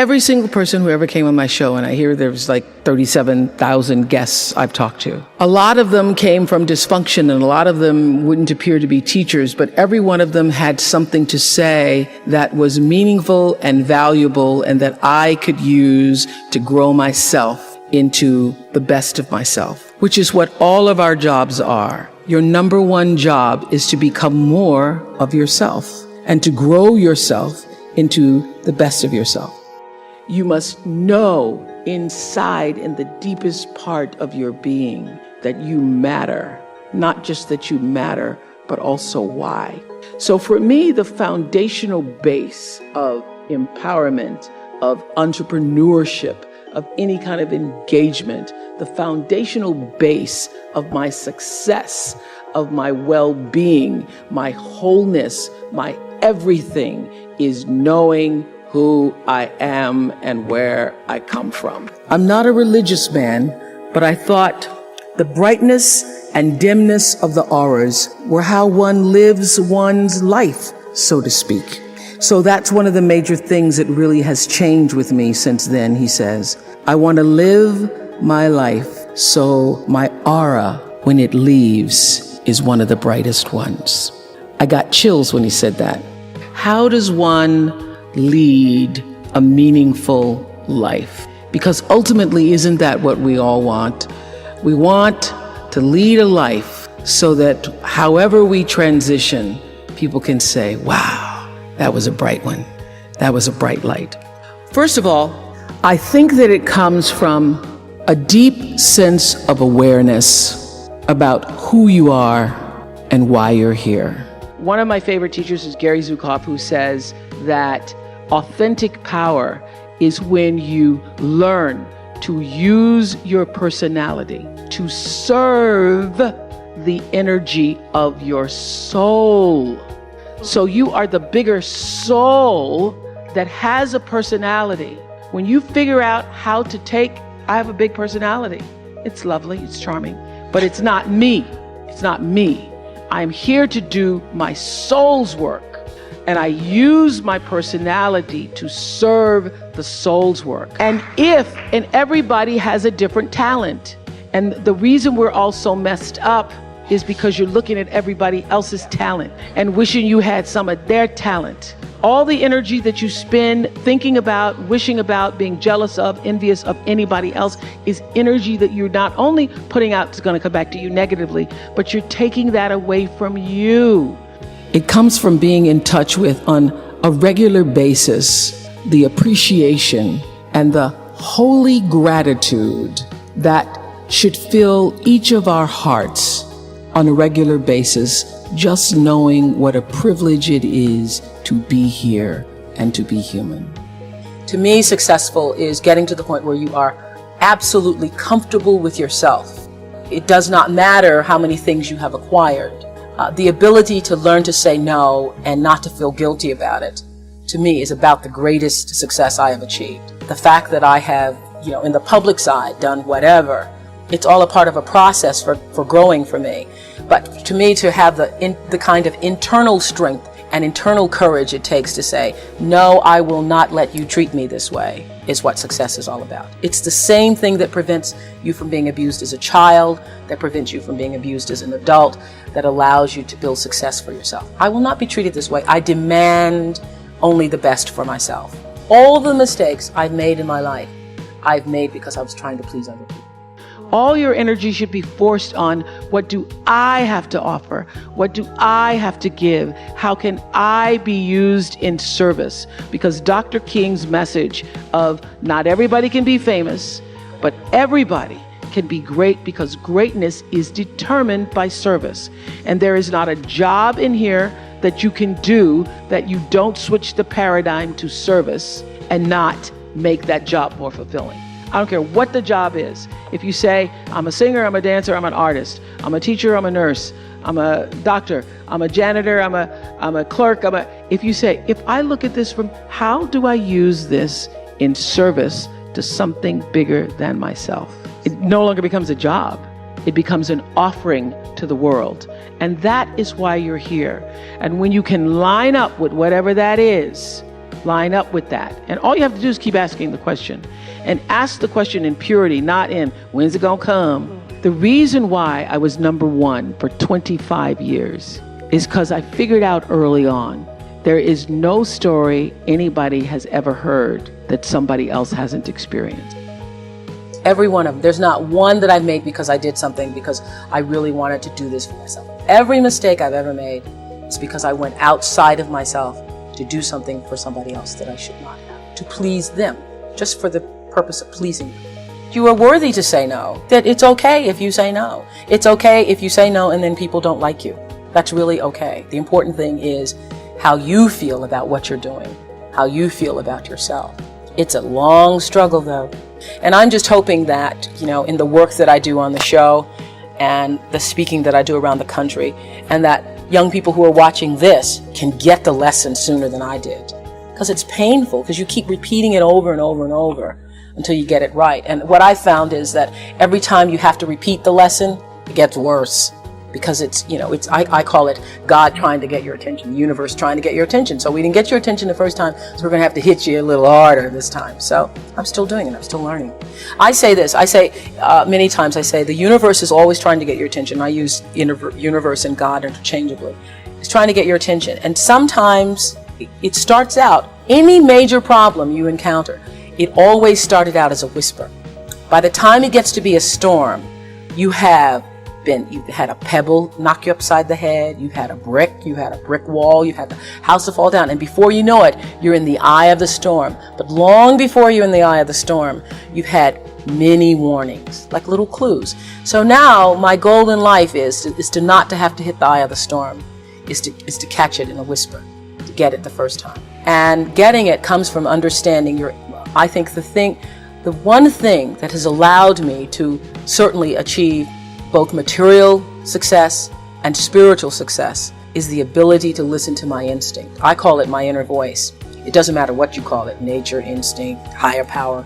every single person who ever came on my show, and I hear there's like 37,000 guests I've talked to. A lot of them came from dysfunction, and a lot of them wouldn't appear to be teachers, but every one of them had something to say that was meaningful and valuable and that I could use to grow myself into the best of myself, which is what all of our jobs are. Your number one job is to become more of yourself and to grow yourself into the best of yourself. You must know inside in the deepest part of your being that you matter, not just that you matter, but also why. So for me, the foundational base of empowerment, of entrepreneurship, of any kind of engagement, the foundational base of my success, of my well-being, my wholeness, my everything is knowing who I am and where I come from. I'm not a religious man, but I thought the brightness and dimness of the auras were how one lives one's life, so to speak. So that's one of the major things that really has changed with me since then, he says. I want to live my life so my aura, when it leaves, is one of the brightest ones. I got chills when he said that. How does one lead a meaningful life? Because ultimately, isn't that what we all want? We want to lead a life so that however we transition, people can say, wow, that was a bright one. That was a bright light. First of all, I think that it comes from a deep sense of awareness about who you are and why you're here. One of my favorite teachers is Gary Zukav, who says that authentic power is when you learn to use your personality to serve the energy of your soul. So you are the bigger soul that has a personality. When you figure out how to I have a big personality. It's lovely, it's charming, but it's not me. It's not me. I'm here to do my soul's work. And I use my personality to serve the soul's work. And everybody has a different talent. And the reason we're all so messed up is because you're looking at everybody else's talent and wishing you had some of their talent. All the energy that you spend thinking about, wishing about, being jealous of, envious of anybody else is energy that you're not only putting out, it's going to come back to you negatively, but you're taking that away from you. It comes from being in touch with, on a regular basis, the appreciation and the holy gratitude that should fill each of our hearts on a regular basis, just knowing what a privilege it is to be here and to be human. To me, successful is getting to the point where you are absolutely comfortable with yourself. It does not matter how many things you have acquired. The ability to learn to say no and not to feel guilty about it, to me, is about the greatest success I have achieved. The fact that I have, in the public side, done whatever, it's all a part of a process for growing for me. But to me, to have the kind of internal strength and internal courage it takes to say, no, I will not let you treat me this way, is what success is all about. It's the same thing that prevents you from being abused as a child, that prevents you from being abused as an adult, that allows you to build success for yourself. I will not be treated this way. I demand only the best for myself. All the mistakes I've made in my life, I've made because I was trying to please other people. All your energy should be forced on, what do I have to offer? What do I have to give? How can I be used in service? Because Dr. King's message of not everybody can be famous, but everybody can be great, because greatness is determined by service. And there is not a job in here that you can do that you don't switch the paradigm to service and not make that job more fulfilling. I don't care what the job is. If you say, I'm a singer, I'm a dancer, I'm an artist, I'm a teacher, I'm a nurse, I'm a doctor, I'm a janitor, I'm a clerk, if you say, if I look at this from, how do I use this in service to something bigger than myself? It no longer becomes a job. It becomes an offering to the world. And that is why you're here. And when you can line up with whatever that is, line up with that. And all you have to do is keep asking the question, and ask the question in purity, not in when's it gonna come. The reason why I was number one for 25 years is because I figured out early on, there is no story anybody has ever heard that somebody else hasn't experienced. Every one of them. There's not one that I've made because I did something because I really wanted to do this for myself. Every mistake I've ever made is because I went outside of myself to do something for somebody else that I should not have, to please them, just for the purpose of pleasing them. You are worthy to say no. That it's okay if you say no. It's okay if you say no and then people don't like you. That's really okay. The important thing is how you feel about what you're doing, how you feel about yourself. It's a long struggle though. And I'm just hoping that, in the work that I do on the show and the speaking that I do around the country, and that young people who are watching this can get the lesson sooner than I did. Because it's painful, because you keep repeating it over and over and over until you get it right. And what I found is that every time you have to repeat the lesson, it gets worse. Because I call it God trying to get your attention, the universe trying to get your attention. So we didn't get your attention the first time, so we're going to have to hit you a little harder this time. So I'm still doing it. I'm still learning. I say many times, the universe is always trying to get your attention. I use universe and God interchangeably. It's trying to get your attention. And sometimes it starts out, any major problem you encounter, it always started out as a whisper. By the time it gets to be a storm, you've had a pebble knock you upside the head, you had a brick wall, you had the house to fall down, and before you know it, you're in the eye of the storm. But long before you're in the eye of the storm, you've had many warnings, like little clues. So now my goal in life is to not to have to hit the eye of the storm, is to catch it in a whisper, to get it the first time. And getting it comes from understanding the one thing that has allowed me to certainly achieve both material success and spiritual success is the ability to listen to my instinct. I call it my inner voice. It doesn't matter what you call it, nature, instinct, higher power.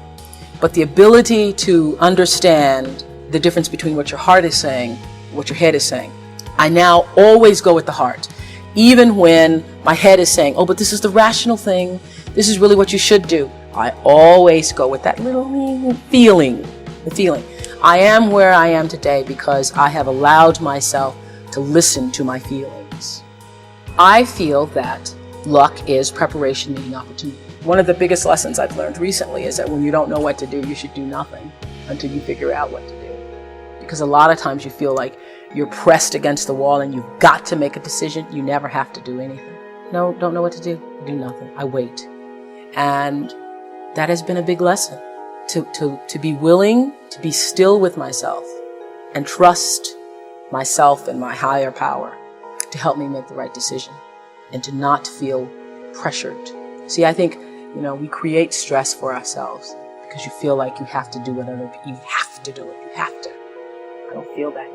But the ability to understand the difference between what your heart is saying, what your head is saying. I now always go with the heart. Even when my head is saying, oh, but this is the rational thing, this is really what you should do, I always go with that little feeling, the feeling. I am where I am today because I have allowed myself to listen to my feelings. I feel that luck is preparation meeting opportunity. One of the biggest lessons I've learned recently is that when you don't know what to do, you should do nothing until you figure out what to do. Because a lot of times you feel like you're pressed against the wall and you've got to make a decision. You never have to do anything. No, don't know what to do. Do nothing. I wait. And that has been a big lesson. To be willing to be still with myself and trust myself and my higher power to help me make the right decision and to not feel pressured. See, I think, we create stress for ourselves because you feel like you have to do whatever, you have to do it, you have to. I don't feel that.